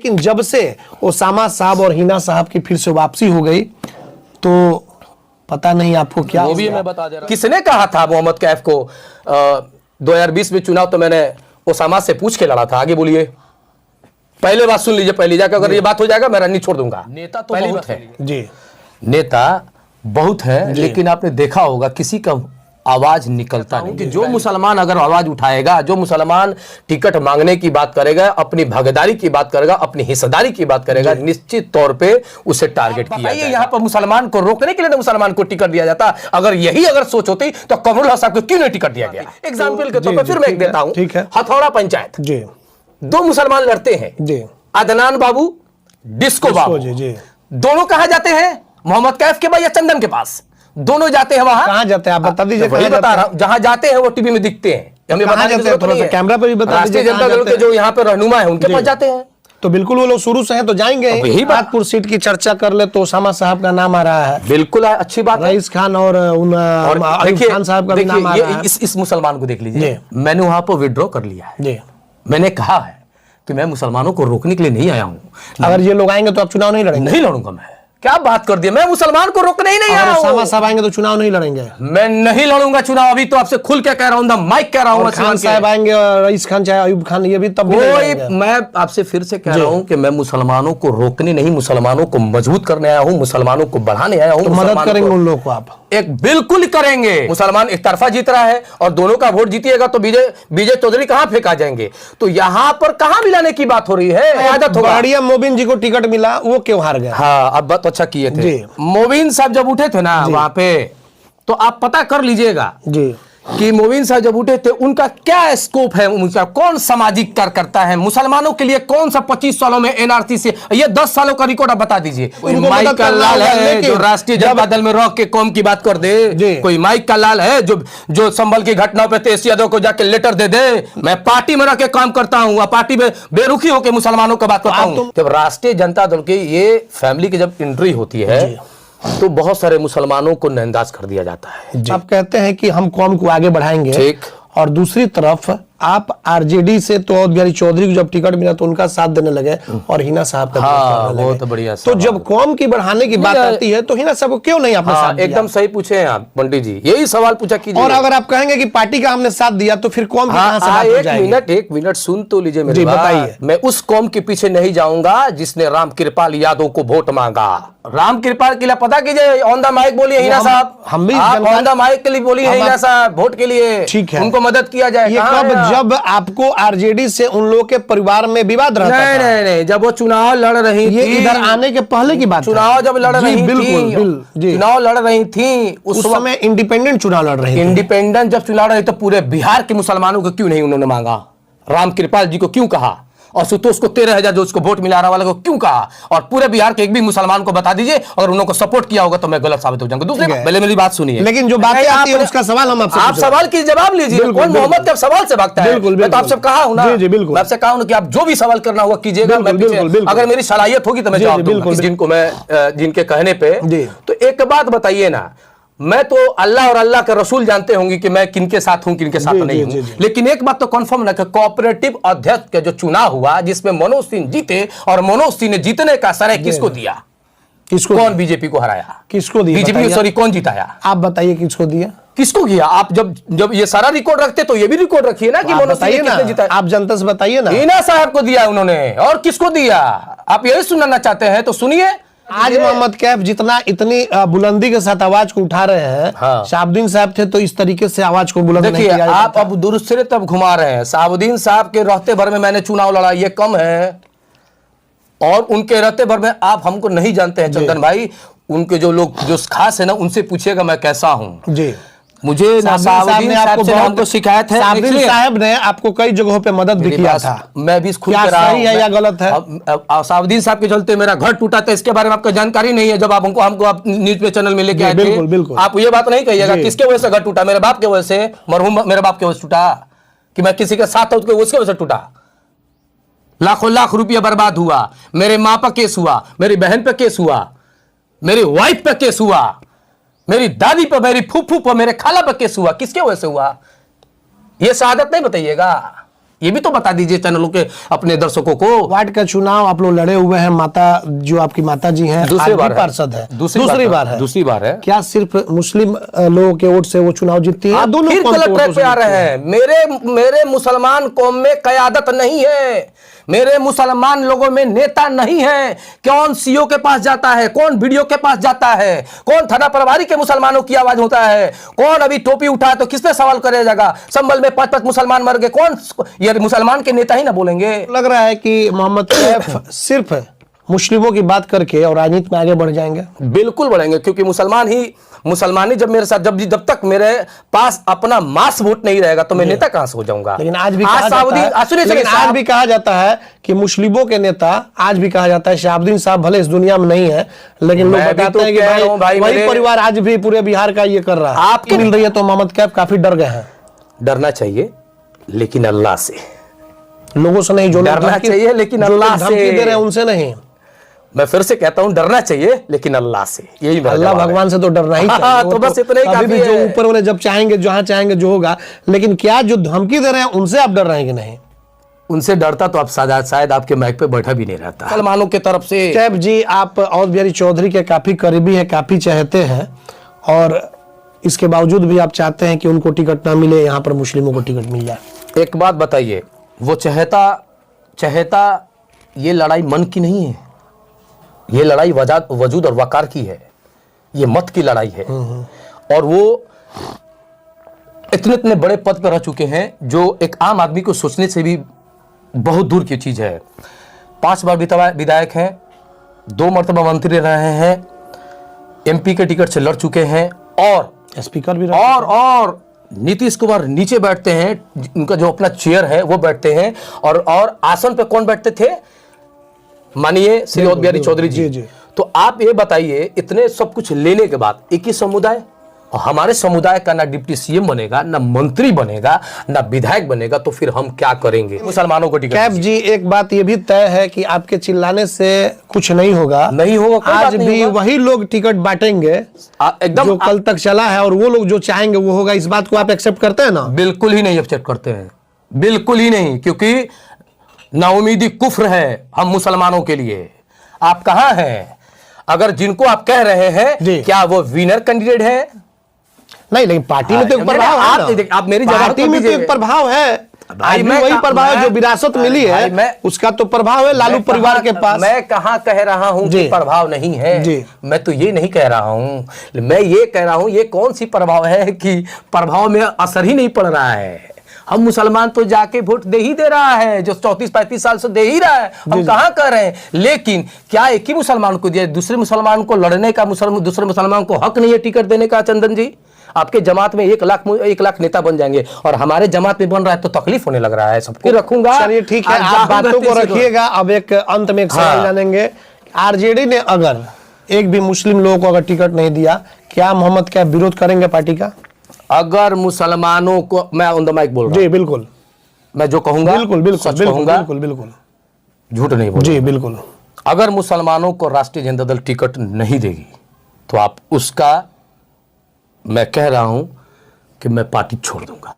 लेकिन जब से ओसामा साहब और हिना साहब की फिर से वापसी हो गई तो पता नहीं आपको क्या, वो भी मैं बता दे रहा हूं। किसने कहा था मोहम्मद कैफ को 2020 में चुनाव तो मैंने ओसामा से पूछ के लड़ा था। आगे बोलिए, पहले बात सुन लीजिए, पहले जाकर अगर ये बात हो जाएगा मैं रन्नी छोड़ दूंगा। नेता तो बहुत है जी, नेता बहुत है, लेकिन आपने देखा होगा किसी का आवाज निकलता नहीं। कि जो मुसलमान अगर आवाज उठाएगा, जो मुसलमान टिकट मांगने की बात करेगा, अपनी भागीदारी की बात करेगा, अपनी हिस्सेदारी की बात करेगा, निश्चित तौर पे उसे टारगेट किया जाएगा। यहाँ पर मुसलमान को रोकने के लिए मुसलमान को टिकट दिया जाता। अगर यही अगर सोच होती तो कमरुल हसन को क्यों नहीं टिकट दिया गया? एग्जाम्पल के तौर पर फिर मैं एक देता हूँ, हथौड़ा पंचायत जी, 2 मुसलमान लड़ते हैं जी, अदनान बाबू, डिस्को बाबू जी, दोनों कहाँ जाते हैं? मोहम्मद कैफ के पास या चंदन के पास? दोनों जाते हैं। वहां कहां जाते हैं आप बता दीजिए। वही बता रहा हूं, जहां जाते हैं वो टीवी में दिखते हैं, हमें बताने की जरूरत नहीं है, कैमरा पे भी बता दीजिए। राष्ट्रीय जनता दल के जो यहाँ पे रहनुमा है उनके पास जाते हैं, तो बिल्कुल वो लोग शुरू से हैं तो जाएंगे। यही बातपुर सीट की चर्चा कर ले तो ओसामा साहब का नाम आ रहा है, बिल्कुल अच्छी बात, रईस खान और अयूब खान साहब का भी नाम आ रहा है। इस मुसलमान को देख लीजिए, मैंने वहां पर विड्रॉ कर लिया है। मैंने कहा है कि मैं मुसलमानों को रोकने के लिए नहीं आया हूं। अगर ये लोग आएंगे तो आप चुनाव नहीं लड़ेंगे? नहीं लड़ूंगा मैं। क्या बात कर दिया, मैं मुसलमान को रोकने ही नहीं आया हूं। ओसामा साहब आएंगे तो चुनाव नहीं लड़ेंगे? मैं नहीं लड़ूंगा चुनाव, अभी तो आपसे खुल के कह रहा हूं, माइक कह रहा हूं। खान साहब आएंगे और रईस खान चाहे अयूब खान, ये भी तब भी मैं आपसे फिर से कह रहा हूं कि मैं मुसलमानों को रोकने नहीं, मुसलमानों को मजबूत करने आया हूं, मुसलमानों को बढ़ाने आया हूं। मदद करेंगे उन लोगों को आप? एक बिल्कुल करेंगे। मुसलमान एक तरफा जीत रहा है और दोनों का वोट जीतिएगा तो विजय चौधरी कहां फेंका जाएंगे? तो यहां पर कहां मिलाने की बात हो रही है? आदत होगा। बढ़िया मोबिन जी को टिकट मिला, वो क्यों हार गए? हाँ, अब बात अच्छा किए थे। मोबिन साहब जब उठे थे ना वहां पे, तो आप पता कर लीजिएगा जी कि मोबिन साहब जब उठे थे उनका क्या स्कोप है, उनका कौन सामाजिक कार्य करता है, मुसलमानों के लिए कौन सा 25 सालों में एनआरसी से, ये 10 सालों का रिकॉर्ड आप बता दीजिए। कोई माइक का लाल है जो राष्ट्रीय जनता दल में रह के कौम की बात कर दे? कोई माइक का लाल है जो संभल की घटनाओं पे तेज यादव को जाके लेटर दे दे? मैं पार्टी में रह के काम करता हूँ, पार्टी में बेरुखी होकर मुसलमानों की बात करता हूँ। जब राष्ट्रीय जनता दल की ये फैमिली की जब एंट्री होती है तो बहुत सारे मुसलमानों को नजरअंदाज कर दिया जाता है। आप कहते हैं कि हम कौम को आगे बढ़ाएंगे, ठीक, और दूसरी तरफ आप आरजेडी से तो अवध बिहारी चौधरी को जब टिकट मिला तो उनका साथ देने लगे और हिना साहब का बहुत बढ़िया। तो जब कौम की बढ़ाने की बात आती है तो हिना साहब को क्यों नहीं आपने साथ दिया? एकदम सही पूछे हैं आप पंडित जी, यही सवाल पूछा कीजिए। और अगर आप कहेंगे कि पार्टी का हमने साथ दिया तो फिर कौम एक मिनट सुन तो लीजिए मेरी बात। बताइए। मैं उस कौम के पीछे नहीं जाऊंगा जिसने राम कृपाल यादव को वोट मांगा। राम कृपाल के लिए पता कीजिए, ऑन द माइक बोलिए हिना साहब, हम भी ऑन द माइक के लिए बोलिए हिना साहब, वोट के लिए, ठीक है, उनको मदद किया जाए। जब आपको आरजेडी से उन लोगों के परिवार में विवाद रहता था? नहीं, जब वो चुनाव लड़ रही थी, इधर आने के पहले की बात, चुनाव जब लड़ रही थी, चुनाव लड़ रही थी उस समय इंडिपेंडेंट चुनाव लड़ रही थी। इंडिपेंडेंट जब चुनाव लड़ रही तो पूरे बिहार के मुसलमानों को क्यों नहीं उन्होंने मांगा? राम कृपाल जी को क्यों कहा? और सुतोष को 13,000 जो उसको वोट मिला रहा वाले को क्यों कहा? और पूरे बिहार के एक भी मुसलमान को बता दीजिए और उन्होंने सपोर्ट किया होगा तो मैं गलत साबित हो जाऊंगा। दूसरी पहले मेरी बात सुनिए, लेकिन जो बातें आती है उसका सवाल हम आपसे, आप सवाल की जवाब लीजिए। कौन मोहम्मद के सवाल से भागता है? मैं तो आपसे कहा हूं ना, मैं आपसे कहा हूं कि आप जो भी सवाल करना होगा कीजिएगा, अगर मेरी सलाहियत होगी तो मैं जवाब दूंगा जिनको मैं जिनके कहने पे। तो एक बात बताइए ना, मैं तो अल्लाह और अल्लाह के रसूल जानते होंगे कि मैं किनके साथ हूं किनके साथ नहीं हूं, लेकिन एक बात तो कंफर्म ना कि कोऑपरेटिव अध्यक्ष का जो चुनाव हुआ जिसमें मनोज सिंह जीते और मनोज सिंह ने जीतने का श्रेय किसको दिया? किसको? कौन बीजेपी को हराया? किसको दिया? बीजेपी सॉरी कौन जिताया? आप बताइए किसको दिया? किसको किया? आप जब ये सारा रिकॉर्ड रखते तो ये भी रिकॉर्ड रखिए ना कि मनोज सिंह किसने जिताया। आप जनता से बताइए ना। हिना साहब को दिया उन्होंने, और किसको दिया? आप यही सुनना चाहते हैं तो सुनिए। आज मोहम्मद कैफ जितना इतनी बुलंदी के साथ आवाज को उठा रहे हैं, हाँ, शाहबुद्दीन साहब थे तो इस तरीके से आवाज को बुलंद नहीं किया। आप अब दुरुस्त तब घुमा रहे हैं। शाहबुद्दीन साहब के रहते भर में मैंने चुनाव लड़ा, ये कम है, और उनके रहते भर में आप हमको नहीं जानते हैं चंदन भाई। उनके जो लोग जो खास है ना उनसे पूछिएगा मैं कैसा हूं जी। मुझे शाहबुद्दीन साहब से हमको शिकायत है, शाहबुद्दीन साहब ने आपको कई जगहों पे मदद भी किया था। मैं भी खुद कह रहा हूं, सही है या गलत है? शाहबुद्दीन साहब के चलते मेरा घर टूटा था, इसके बारे में आपको जानकारी नहीं है। जब आप हमको आप न्यूज पे चैनल में लेके आए थे, आप ये बात नहीं कहिएगा किसके वजह से घर टूटा। मेरे बाप के वजह से, मरहूम मेरे बाप के वजह से टूटा, कि मैं किसी के साथ था उसके वजह से टूटा। लाखों लाख रुपया बर्बाद हुआ, मेरे माँ पर केस हुआ, मेरी बहन पे केस हुआ, मेरी वाइफ पे केस हुआ, मेरी दादी पर, मेरी फूफू पर, मेरे खाला पर केस हुआ। किसके वजह से हुआ? ये शहादत नहीं बताइएगा, ये भी तो बता दीजिए चैनलों के अपने दर्शकों को। वार्ड का चुनाव आप लोग लड़े हुए हैं, माता जो आपकी माता जी हैं दूसरी बार पार्षद है, दूसरी बार है। क्या सिर्फ मुस्लिम लोगों के वोट से वो चुनाव जीतती है? आप दोनों फिर गलत ट्रैक पे आ रहे हैं। मेरे मुसलमान कौम में क़यादत नहीं है, मेरे मुसलमान लोगों में नेता नहीं है। कौन सीओ के पास जाता है, कौन वीडियो के पास जाता है, कौन थाना प्रभारी के मुसलमानों की आवाज होता है, कौन अभी टोपी उठाए तो किस पे सवाल करेगा, संभल में 5-5 मुसलमान मर गए, कौन ये मुसलमान के नेता ही ना बोलेंगे? लग रहा है कि मोहम्मद कैफ सिर्फ मुस्लिमों की बात करके और राजनीति में आगे बढ़ जाएंगे। बिल्कुल बढ़ेंगे, क्योंकि मुसलमानी जब मेरे साथ जब तक मेरे पास अपना मास वोट नहीं रहेगा तो मैं नेता कहां से हो जाऊंगा। लेकिन आज भी कहा जाता है कि मुस्लिमों के नेता, आज भी कहा जाता है शहाबुद्दीन साहब भले इस दुनिया में नहीं है, लेकिन लोग बताते हैं कि भाई वही परिवार आज भी पूरे बिहार का ये कर रहा है। आपकी मिल रही है तो मोहम्मद कैफ काफी डर गए हैं। डरना चाहिए लेकिन अल्लाह से, लोगों से नहीं। जो डरना चाहिए लेकिन अल्लाह से, धमकी दे रहे हैं उनसे नहीं। मैं फिर से कहता हूं, डरना चाहिए लेकिन अल्लाह से। यही अल्लाह भगवान से तो डरना ही चाहिए। तो बस इतना ही काफी है। जो ऊपर वाले जब चाहेंगे, जहां चाहेंगे जो होगा। लेकिन क्या जो धमकी दे रहे हैं उनसे आप डर रहे हैं कि नहीं? उनसे डरता तो आप शायद आपके माइक पे बैठा भी नहीं रहता। मुसलमानों की तरफ से कैफ जी, आप अवध बिहारी चौधरी के काफी करीबी है, काफी चाहते हैं, और इसके बावजूद भी आप चाहते हैं कि उनको टिकट ना मिले, यहाँ पर मुस्लिमों को टिकट मिल जाए। एक बात बताइए, वो चाहता ये लड़ाई मन की नहीं है, ये लड़ाई वजूद और वकार की है, ये मत की लड़ाई है। और वो इतने बड़े पद पर रह चुके हैं जो एक आम आदमी को सोचने से भी बहुत दूर की चीज है। 5 बार विधायक हैं, 2 मर्तबा मंत्री रहे हैं, MP के टिकट से लड़ चुके हैं, और स्पीकर भी और नीतीश कुमार नीचे बैठते हैं, उनका जो अपना चेयर है वो बैठते हैं, और आसन पे कौन बैठते थे? मानिए श्री अवध बिहारी चौधरी जी। तो आप ये बताइए, इतने सब कुछ लेने के बाद एक ही समुदाय, और हमारे समुदाय का ना डिप्टी CM बनेगा, ना मंत्री बनेगा, ना विधायक बनेगा, तो फिर हम क्या करेंगे? मुसलमानों को टिकट। कैफ जी, एक बात ये भी तय है कि आपके चिल्लाने से कुछ नहीं होगा। आज भी वही लोग टिकट बांटेंगे एकदम जो कल तक चला है, और वो लोग जो चाहेंगे वो होगा। इस बात को आप एक्सेप्ट करते हैं ना? बिल्कुल ही नहीं एक्सेप्ट करते हैं, बिल्कुल ही नहीं, क्योंकि नाउमीदी कुफ्र है हम मुसलमानों के लिए। आप कहां हैं? अगर जिनको आप कह रहे हैं क्या वो विनर कैंडिडेट है? नहीं, लेकिन पार्टी में तो एक प्रभाव है। आप मेरी जगह पार्टी में तो एक प्रभाव है। भाई मैं वही प्रभाव है जो विरासत मिली है, उसका तो प्रभाव है लालू परिवार के पास। मैं कहां कह रहा हूं कि प्रभाव नहीं है? मैं तो ये नहीं कह रहा हूं, मैं ये कह रहा हूं ये कौन सी प्रभाव है कि प्रभाव में असर ही नहीं पड़ रहा है। हम मुसलमान तो जाके वोट दे ही दे रहा है, जो 34-35 साल से दे ही रहा है, हम कहां कर रहे हैं? लेकिन क्या एक ही मुसलमान को दिया, दूसरे मुसलमान को लड़ने का, दूसरे मुसलमान को हक नहीं है टिकट देने का? चंदन जी, आपके जमात में 1 लाख नेता बन जाएंगे, और हमारे जमात में बन रहा है तो तकलीफ होने लग रहा है सबको। रखूंगा, चलिए ठीक है, आप बातों को रखिएगा। अब एक अंत में एक सवाल जानेंगे। RJD ने अगर एक भी मुस्लिम लोगों को अगर टिकट नहीं दिया, क्या मोहम्मद कैफ विरोध करेंगे पार्टी का? अगर मुसलमानों को, मैं ऑन द माइक बोल रहा हूं जी, बिल्कुल, मैं जो कहूंगा बिल्कुल झूठ नहीं बोल जी, बिल्कुल। अगर मुसलमानों को राष्ट्रीय जनता दल टिकट नहीं देगी तो आप उसका, मैं कह रहा हूं कि मैं पार्टी छोड़ दूंगा।